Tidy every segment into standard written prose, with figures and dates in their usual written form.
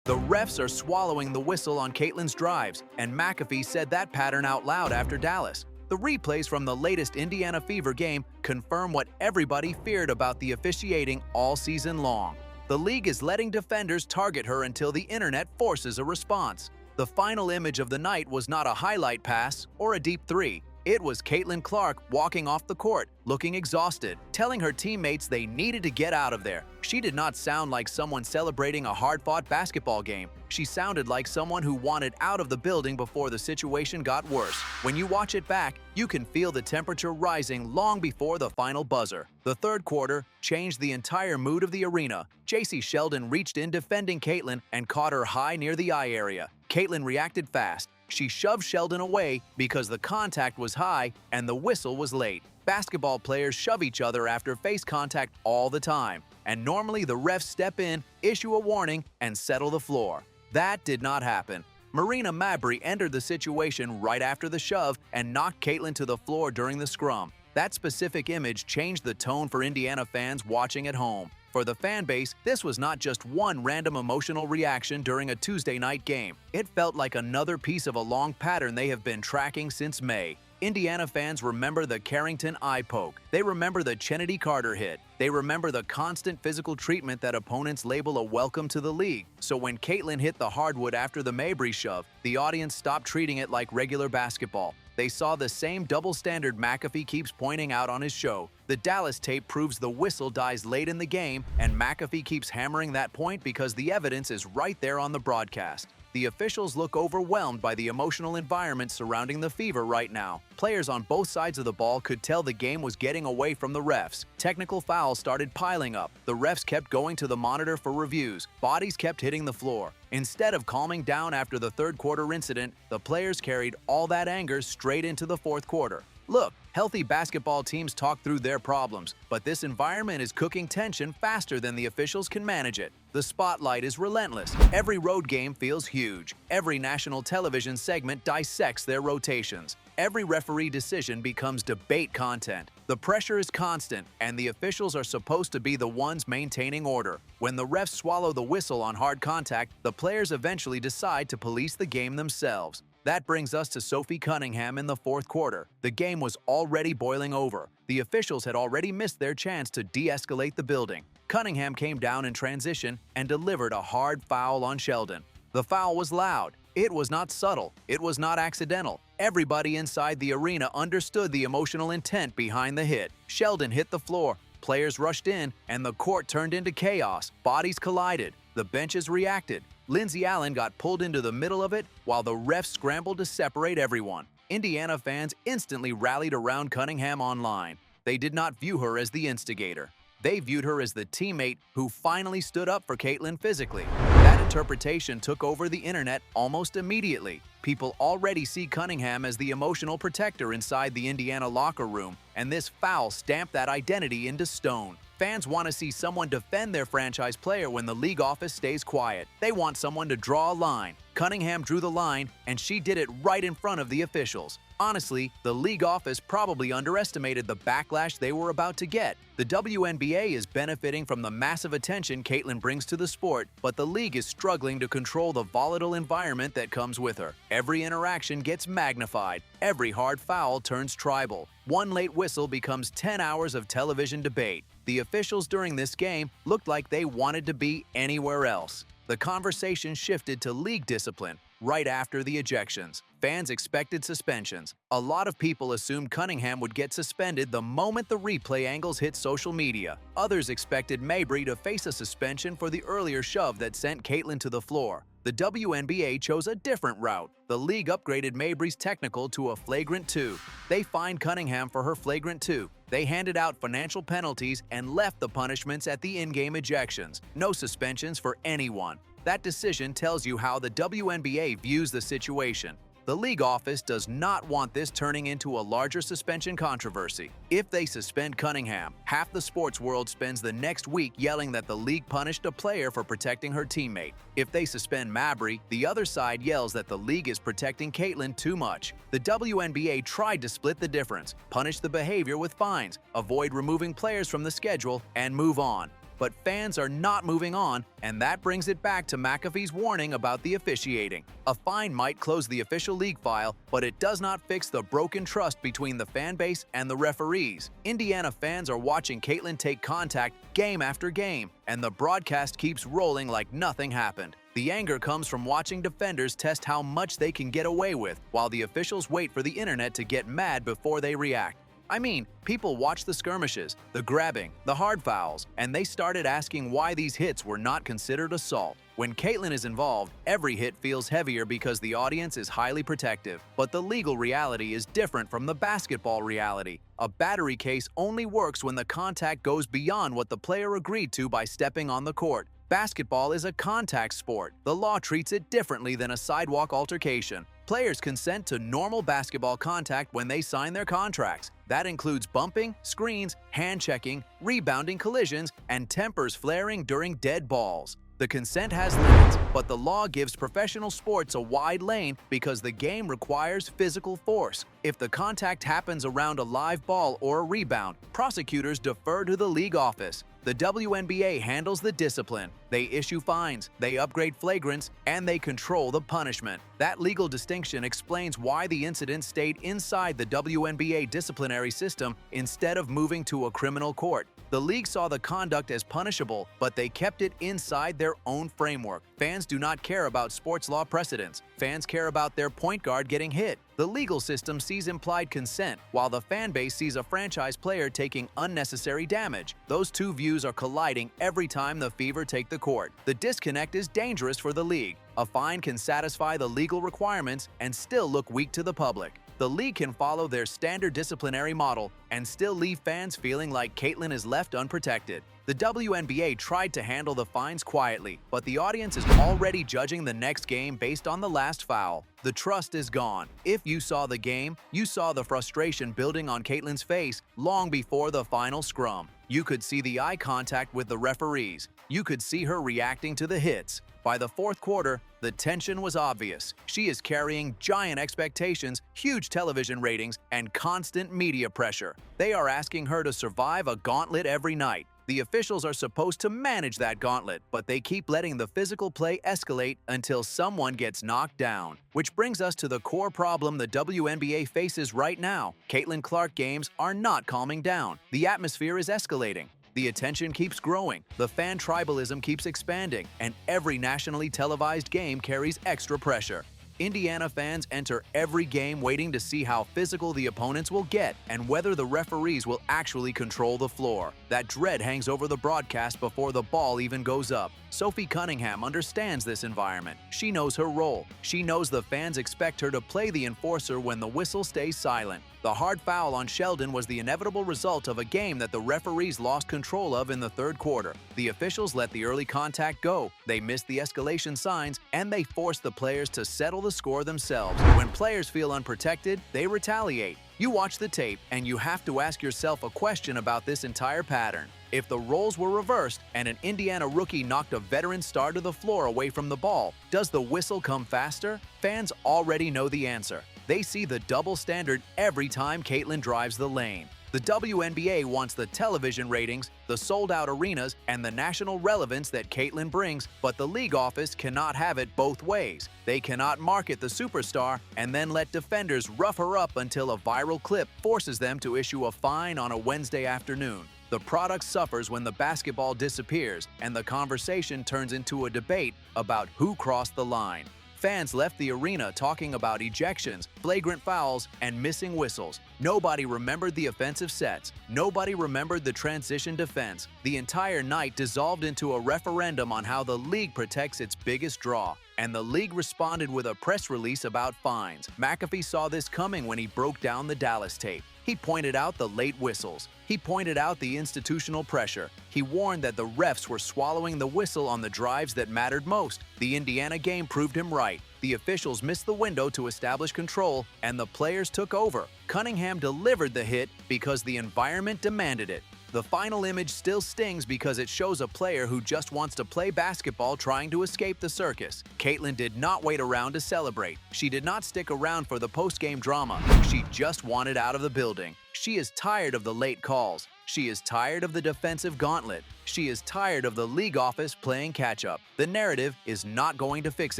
The refs are swallowing the whistle on Caitlin's drives, and McAfee said that pattern out loud after Dallas. The replays from the latest Indiana Fever game confirm what everybody feared about the officiating all season long. The league is letting defenders target her until the internet forces a response. The final image of the night was not a highlight pass or a deep three. It was Caitlin Clark walking off the court, looking exhausted, telling her teammates they needed to get out of there. She did not sound like someone celebrating a hard-fought basketball game. She sounded like someone who wanted out of the building before the situation got worse. When you watch it back, you can feel the temperature rising long before the final buzzer. The third quarter changed the entire mood of the arena. JC Sheldon reached in defending Caitlin and caught her high near the eye area. Caitlin reacted fast. She shoved Sheldon away because the contact was high and the whistle was late. Basketball players shove each other after face contact all the time, and normally the refs step in, issue a warning, and settle the floor. That did not happen. Marina Mabrey entered the situation right after the shove and knocked Caitlin to the floor during the scrum. That specific image changed the tone for Indiana fans watching at home. For the fan base, this was not just one random emotional reaction during a Tuesday night game. It felt like another piece of a long pattern they have been tracking since May. Indiana fans remember the Carrington eye poke. They remember the Chennedy Carter hit. They remember the constant physical treatment that opponents label a welcome to the league. So when Caitlin hit the hardwood after the Mabrey shove, the audience stopped treating it like regular basketball. They saw the same double standard McAfee keeps pointing out on his show. The Dallas tape proves the whistle dies late in the game, and McAfee keeps hammering that point because the evidence is right there on the broadcast. The officials look overwhelmed by the emotional environment surrounding the Fever right now. Players on both sides of the ball could tell the game was getting away from the refs. Technical fouls started piling up. The refs kept going to the monitor for reviews. Bodies kept hitting the floor. Instead of calming down after the third quarter incident, the players carried all that anger straight into the fourth quarter. Look, healthy basketball teams talk through their problems, but this environment is cooking tension faster than the officials can manage it. The spotlight is relentless. Every road game feels huge. Every national television segment dissects their rotations. Every referee decision becomes debate content. The pressure is constant, and the officials are supposed to be the ones maintaining order. When the refs swallow the whistle on hard contact, the players eventually decide to police the game themselves. That brings us to Sophie Cunningham in the fourth quarter. The game was already boiling over. The officials had already missed their chance to de-escalate the building. Cunningham came down in transition and delivered a hard foul on Sheldon. The foul was loud. It was not subtle. It was not accidental. Everybody inside the arena understood the emotional intent behind the hit. Sheldon hit the floor. Players rushed in, and the court turned into chaos. Bodies collided. The benches reacted. Lindsey Allen got pulled into the middle of it while the refs scrambled to separate everyone. Indiana fans instantly rallied around Cunningham online. They did not view her as the instigator. They viewed her as the teammate who finally stood up for Caitlin physically. That interpretation took over the internet almost immediately. People already see Cunningham as the emotional protector inside the Indiana locker room, and this foul stamped that identity into stone. Fans want to see someone defend their franchise player when the league office stays quiet. They want someone to draw a line. Cunningham drew the line, and she did it right in front of the officials. Honestly, the league office probably underestimated the backlash they were about to get. The WNBA is benefiting from the massive attention Caitlin brings to the sport, but the league is struggling to control the volatile environment that comes with her. Every interaction gets magnified. Every hard foul turns tribal. One late whistle becomes 10 hours of television debate. The officials during this game looked like they wanted to be anywhere else. The conversation shifted to league discipline right after the ejections. Fans expected suspensions. A lot of people assumed Cunningham would get suspended the moment the replay angles hit social media. Others expected Mabrey to face a suspension for the earlier shove that sent Caitlin to the floor. The WNBA chose a different route. The league upgraded Mabrey's technical to a flagrant 2. They fined Cunningham for her flagrant 2. They handed out financial penalties and left the punishments at the in-game ejections. No suspensions for anyone. That decision tells you how the WNBA views the situation. The league office does not want this turning into a larger suspension controversy. If they suspend Cunningham, half the sports world spends the next week yelling that the league punished a player for protecting her teammate. If they suspend Mabrey, the other side yells that the league is protecting Caitlin too much. The WNBA tried to split the difference, punish the behavior with fines, avoid removing players from the schedule, and move on. but fans are not moving on, and that brings it back to McAfee's warning about the officiating. A fine might close the official league file, but it does not fix the broken trust between the fan base and the referees. Indiana fans are watching Caitlin take contact game after game, and the broadcast keeps rolling like nothing happened. The anger comes from watching defenders test how much they can get away with, while the officials wait for the internet to get mad before they react. I mean, people watch the skirmishes, the grabbing, the hard fouls, and they started asking why these hits were not considered assault. When Caitlin is involved, every hit feels heavier because the audience is highly protective. But the legal reality is different from the basketball reality. A battery case only works when the contact goes beyond what the player agreed to by stepping on the court. Basketball is a contact sport. The law treats it differently than a sidewalk altercation. Players consent to normal basketball contact when they sign their contracts. That includes bumping, screens, hand-checking, rebounding collisions, and tempers flaring during dead balls. The consent has limits, but the law gives professional sports a wide lane because the game requires physical force. If the contact happens around a live ball or a rebound, prosecutors defer to the league office. The WNBA handles the discipline. They issue fines, they upgrade flagrants, and they control the punishment. That legal distinction explains why the incident stayed inside the WNBA disciplinary system instead of moving to a criminal court. The league saw the conduct as punishable, but they kept it inside their own framework. Fans do not care about sports law precedents. Fans care about their point guard getting hit. The legal system sees implied consent, while the fan base sees a franchise player taking unnecessary damage. Those two views are colliding every time the Fever take the court. The disconnect is dangerous for the league. A fine can satisfy the legal requirements and still look weak to the public. The league can follow their standard disciplinary model and still leave fans feeling like Caitlin is left unprotected. The WNBA tried to handle the fines quietly, but the audience is already judging the next game based on the last foul. The trust is gone. If you saw the game, you saw the frustration building on Caitlin's face long before the final scrum. You could see the eye contact with the referees. You could see her reacting to the hits. By the fourth quarter, the tension was obvious. She is carrying giant expectations, huge television ratings, and constant media pressure. They are asking her to survive a gauntlet every night. The officials are supposed to manage that gauntlet, but they keep letting the physical play escalate until someone gets knocked down. Which brings us to the core problem the WNBA faces right now. Caitlin Clark games are not calming down. The atmosphere is escalating. The attention keeps growing, the fan tribalism keeps expanding, and every nationally televised game carries extra pressure. Indiana fans enter every game waiting to see how physical the opponents will get and whether the referees will actually control the floor. That dread hangs over the broadcast before the ball even goes up. Sophie Cunningham understands this environment. She knows her role. She knows the fans expect her to play the enforcer when the whistle stays silent. The hard foul on Sheldon was the inevitable result of a game that the referees lost control of in the third quarter. The officials let the early contact go, they missed the escalation signs, and they forced the players to settle the score themselves. When players feel unprotected, they retaliate. You watch the tape, and you have to ask yourself a question about this entire pattern. If the roles were reversed and an Indiana rookie knocked a veteran star to the floor away from the ball, does the whistle come faster? Fans already know the answer. They see the double standard every time Caitlin drives the lane. The WNBA wants the television ratings, the sold-out arenas, and the national relevance that Caitlin brings, but the league office cannot have it both ways. They cannot market the superstar and then let defenders rough her up until a viral clip forces them to issue a fine on a Wednesday afternoon. The product suffers when the basketball disappears and the conversation turns into a debate about who crossed the line. Fans left the arena talking about ejections, flagrant fouls, and missing whistles. Nobody remembered the offensive sets. Nobody remembered the transition defense. The entire night dissolved into a referendum on how the league protects its biggest draw. And the league responded with a press release about fines. McAfee saw this coming when he broke down the Dallas tape. He pointed out the late whistles. He pointed out the institutional pressure. He warned that the refs were swallowing the whistle on the drives that mattered most. The Indiana game proved him right. The officials missed the window to establish control, and the players took over. Cunningham delivered the hit because the environment demanded it. The final image still stings because it shows a player who just wants to play basketball trying to escape the circus. Caitlin did not wait around to celebrate. She did not stick around for the post-game drama. She just wanted out of the building. She is tired of the late calls, She is tired of the defensive gauntlet. She is tired of the league office playing catch-up. The narrative is not going to fix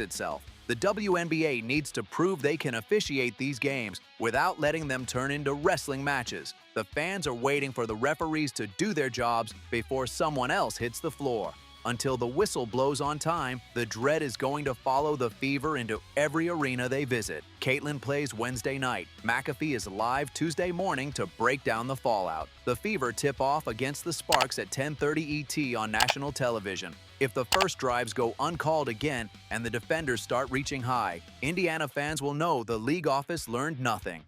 itself. The WNBA needs to prove they can officiate these games without letting them turn into wrestling matches. The fans are waiting for the referees to do their jobs before someone else hits the floor. Until the whistle blows on time, the dread is going to follow the Fever into every arena they visit. Caitlin plays Wednesday night. McAfee is live Tuesday morning to break down the fallout. The Fever tip off against the Sparks at 10:30 ET on national television. If the first drives go uncalled again and the defenders start reaching high, Indiana fans will know the league office learned nothing.